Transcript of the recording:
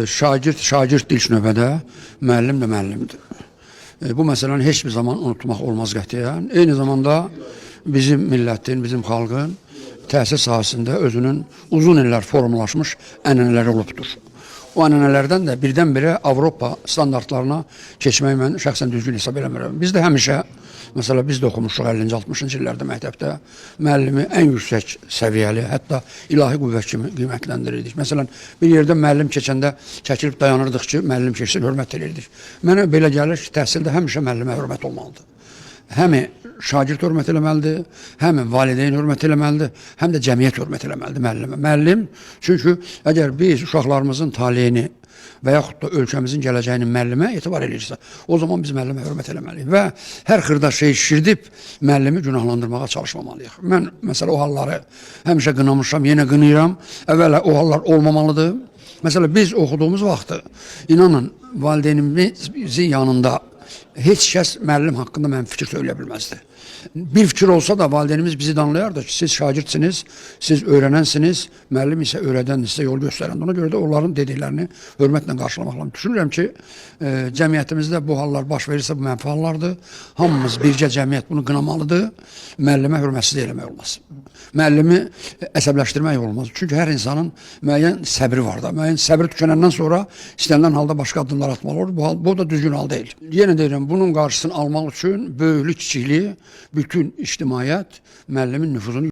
Şagird ilk növbədə, müəllim də müəllimdir. Bu məsələni heç bir zaman unutmaq olmaz qətiyyən. Eyni zamanda bizim millətin, bizim xalqın təhsil sahəsində özünün uzun illər formalaşmış ənənələri olubdur. O ənənələrdən də birdən-birə Avropa standartlarına keçməyi mən şəxsən düzgün hesab eləmirəm. Biz də həmişə, məsələn, biz də oxumuşuq 50-60-cı illərdə məktəbdə müəllimi ən yüksək səviyyəli, hətta ilahi qüvvət kimi qiymətləndirirdik. Məsələn, bir yerdə müəllim keçəndə çəkilib dayanırdıq ki, müəllim keçsin, hörmət edirdik. Mənə belə gəlir ki, təhsildə həmişə müəllimə hörmət olmalıdır. Həm şagird hörmət eləməlidir, həm valideyn hörmət eləməlidir, həm də cəmiyyət hörmət eləməlidir müəllimə. Müəllim, çünki əgər biz uşaqlarımızın taleyini və yaxud da ölkəmizin gələcəyini müəllimə etibar edirsə, o zaman biz müəllimə hörmət eləməliyik və hər xırda şey şirdib müəllimi günahlandırmağa çalışmamalıyıq. Mən məsələn o halları həmişə qınamışam, yenə qınayıram. Əvvəla o hallar olmamalıdır. Məsələn biz oxuduğumuz vaxtı, inanın, valideynimizin yanında heç kəs müəllim haqqında mən fikir söyləyə bilməzdi. Bir fikir olsa da valideynimiz bizi danlayardı ki, siz şagirdsiniz, siz öyrənənsiniz, müəllim isə öyrədən, sizə yol göstərən. Ona görə də onların dediklərini hörmətlə qarşılamaqla düşünürəm ki, cəmiyyətimizdə bu hallar baş verirsə bu mənfi hallardır. Hamımız bircə cəmiyyət bunu qınamalıdır. Müəllimə hörmətsizlik eləmək olmaz. Müəllimi əsəbləşdirmək olmaz. Çünki hər insanın müəyyən səbri var da. Müəyyən səbri tükənəndən sonra istənilən halda başqa addımlar atmalı olur. Bu da düzgün hal deyil. Yenə deyirəm, bunun qarşısını almaq üçün böyüklük, kiçikliyi, bütün ictimaiyyət müəllimin nüfuzunu